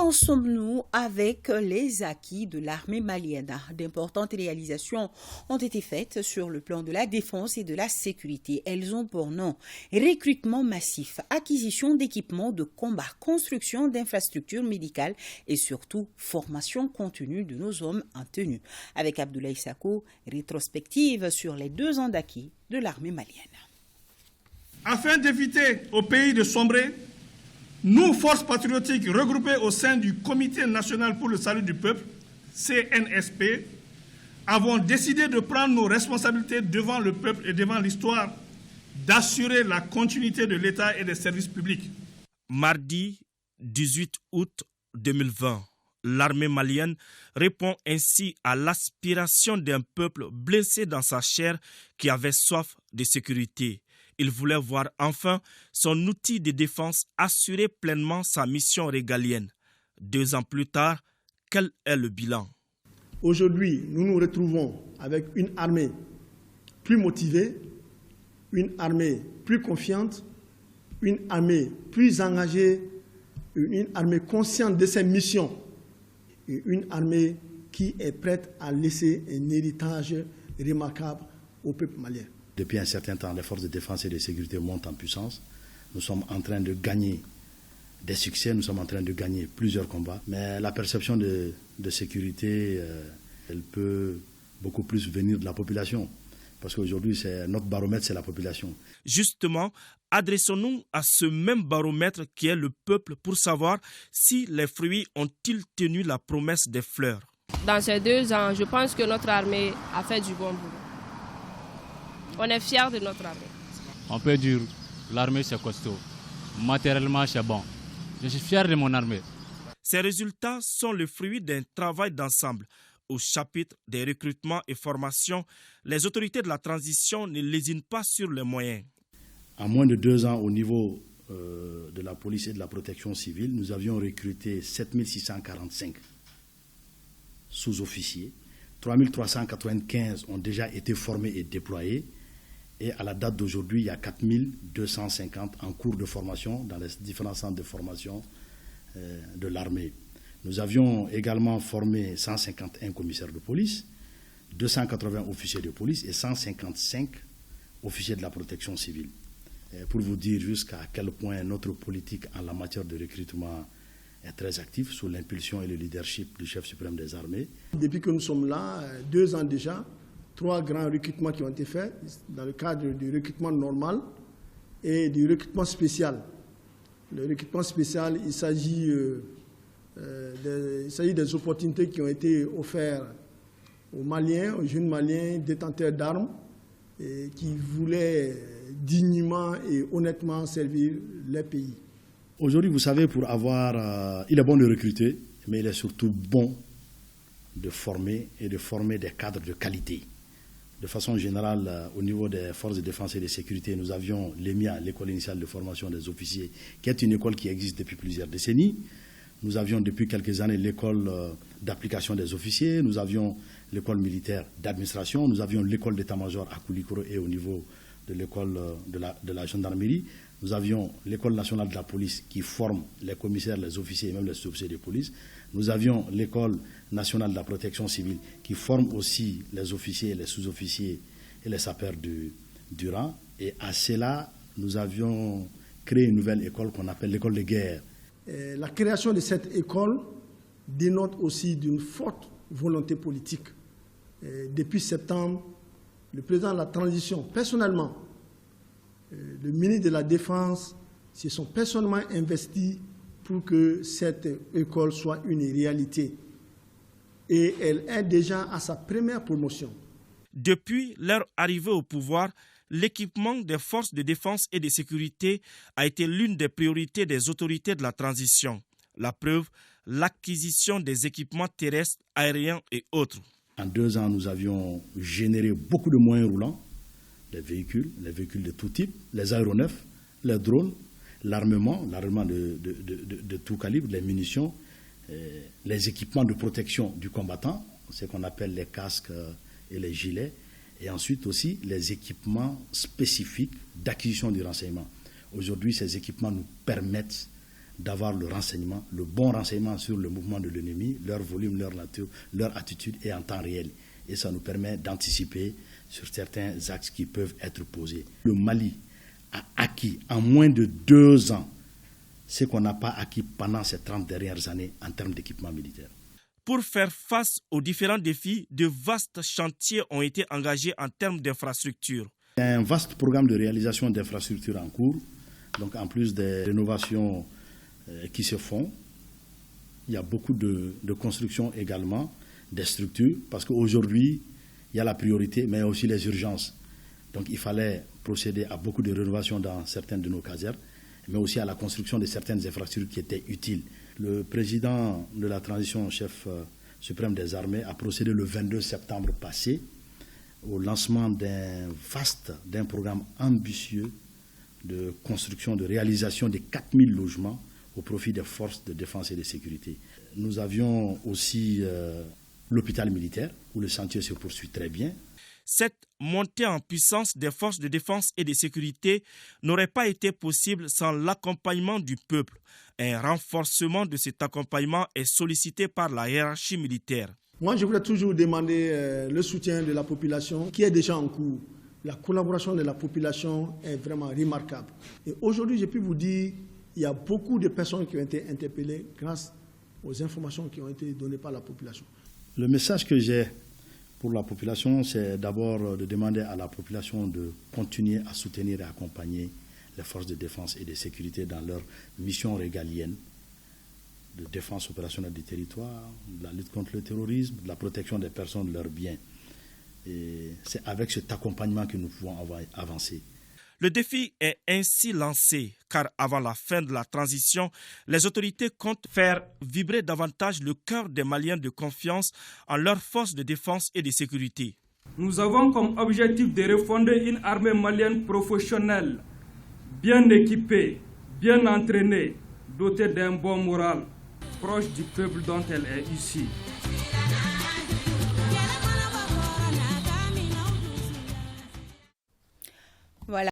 en sommes-nous avec les acquis de l'armée malienne? D'importantes réalisations ont été faites sur le plan de la défense et de la sécurité. Elles ont pour nom recrutement massif, acquisition d'équipements de combat, construction d'infrastructures médicales et surtout formation continue de nos hommes en tenue. Avec Abdoulaye Sako, rétrospective sur les 2 ans d'acquis de l'armée malienne. Afin d'éviter au pays de sombrer, nous, forces patriotiques regroupées au sein du Comité national pour le salut du peuple, CNSP, avons décidé de prendre nos responsabilités devant le peuple et devant l'histoire, d'assurer la continuité de l'État et des services publics. Mardi 18 août 2020, l'armée malienne répond ainsi à l'aspiration d'un peuple blessé dans sa chair qui avait soif de sécurité. Il voulait voir enfin son outil de défense assurer pleinement sa mission régalienne. 2 ans plus tard, quel est le bilan? Aujourd'hui, nous nous retrouvons avec une armée plus motivée, une armée plus confiante, une armée plus engagée, une armée consciente de ses missions et une armée qui est prête à laisser un héritage remarquable au peuple malien. Depuis un certain temps, les forces de défense et de sécurité montent en puissance. Nous sommes en train de gagner des succès, nous sommes en train de gagner plusieurs combats. Mais la perception de sécurité, elle peut beaucoup plus venir de la population. Parce qu'aujourd'hui, notre baromètre, c'est la population. Justement, adressons-nous à ce même baromètre qui est le peuple pour savoir si les fruits ont-ils tenu la promesse des fleurs. Dans ces 2 ans, je pense que notre armée a fait du bon boulot. On est fiers de notre armée. On peut dire que l'armée c'est costaud. Matériellement c'est bon. Je suis fier de mon armée. Ces résultats sont le fruit d'un travail d'ensemble. Au chapitre des recrutements et formations, les autorités de la transition ne lésinent pas sur les moyens. En moins de 2 ans, au niveau de la police et de la protection civile, nous avions recruté 7645 sous-officiers. 3395 ont déjà été formés et déployés. Et à la date d'aujourd'hui, il y a 4250 en cours de formation dans les différents centres de formation de l'armée. Nous avions également formé 151 commissaires de police, 280 officiers de police et 155 officiers de la protection civile. Pour vous dire jusqu'à quel point notre politique en la matière de recrutement est très active sous l'impulsion et le leadership du chef suprême des armées. Depuis que nous sommes là, 2 ans déjà, 3 grands recrutements qui ont été faits dans le cadre du recrutement normal et du recrutement spécial. Le recrutement spécial, il s'agit des opportunités qui ont été offertes aux Maliens, aux jeunes Maliens détenteurs d'armes et qui voulaient dignement et honnêtement servir les pays. Aujourd'hui, vous savez, il est bon de recruter, mais il est surtout bon de former et de former des cadres de qualité. De façon générale, au niveau des forces de défense et de sécurité, nous avions l'EMIA, l'école initiale de formation des officiers, qui est une école qui existe depuis plusieurs décennies. Nous avions depuis quelques années l'école d'application des officiers, nous avions l'école militaire d'administration, nous avions l'école d'état-major à Koulikoro et au niveau de l'école de la gendarmerie. Nous avions l'école nationale de la police qui forme les commissaires, les officiers et même les sous-officiers de police. Nous avions l'école nationale de la protection civile qui forme aussi les officiers, les sous-officiers et les sapeurs du rang. Et à cela, nous avions créé une nouvelle école qu'on appelle l'école de guerre. La création de cette école dénote aussi d'une forte volonté politique. Depuis septembre, le président de la transition, personnellement, le ministre de la Défense se sont personnellement investis pour que cette école soit une réalité. Et elle est déjà à sa première promotion. Depuis leur arrivée au pouvoir, l'équipement des forces de défense et de sécurité a été l'une des priorités des autorités de la transition. La preuve, l'acquisition des équipements terrestres, aériens et autres. En 2 ans, nous avions généré beaucoup de moyens roulants, les véhicules de tout type, les aéronefs, les drones, l'armement de tout calibre, les munitions, les équipements de protection du combattant, ce qu'on appelle les casques et les gilets, et ensuite aussi les équipements spécifiques d'acquisition du renseignement. Aujourd'hui, ces équipements nous permettent d'avoir le renseignement, le bon renseignement sur le mouvement de l'ennemi, leur volume, leur nature, leur attitude et en temps réel. Et ça nous permet d'anticiper sur certains axes qui peuvent être posés. Le Mali a acquis en moins de 2 ans ce qu'on n'a pas acquis pendant ces 30 dernières années en termes d'équipement militaire. Pour faire face aux différents défis, de vastes chantiers ont été engagés en termes d'infrastructures. Il y a un vaste programme de réalisation d'infrastructures en cours. Donc en plus des rénovations qui se font, il y a beaucoup de construction également, des structures, parce qu'aujourd'hui, il y a la priorité, mais il y a aussi les urgences. Donc il fallait procéder à beaucoup de rénovations dans certaines de nos casernes, mais aussi à la construction de certaines infrastructures qui étaient utiles. Le président de la transition, chef suprême des armées, a procédé le 22 septembre passé au lancement d'un programme ambitieux de construction, de réalisation de 4000 logements au profit des forces de défense et de sécurité. Nous avions aussi l'hôpital militaire, où le chantier se poursuit très bien. Cette montée en puissance des forces de défense et de sécurité n'aurait pas été possible sans l'accompagnement du peuple. Un renforcement de cet accompagnement est sollicité par la hiérarchie militaire. Moi, je voudrais toujours demander le soutien de la population qui est déjà en cours. La collaboration de la population est vraiment remarquable. Et aujourd'hui, je peux vous dire, il y a beaucoup de personnes qui ont été interpellées grâce aux informations qui ont été données par la population. Le message que j'ai pour la population, c'est d'abord de demander à la population de continuer à soutenir et accompagner les forces de défense et de sécurité dans leur mission régalienne de défense opérationnelle du territoire, de la lutte contre le terrorisme, de la protection des personnes, de leurs biens. Et c'est avec cet accompagnement que nous pouvons avancer. Le défi est ainsi lancé, car avant la fin de la transition, les autorités comptent faire vibrer davantage le cœur des Maliens de confiance en leurs forces de défense et de sécurité. Nous avons comme objectif de refonder une armée malienne professionnelle, bien équipée, bien entraînée, dotée d'un bon moral, proche du peuple dont elle est issue.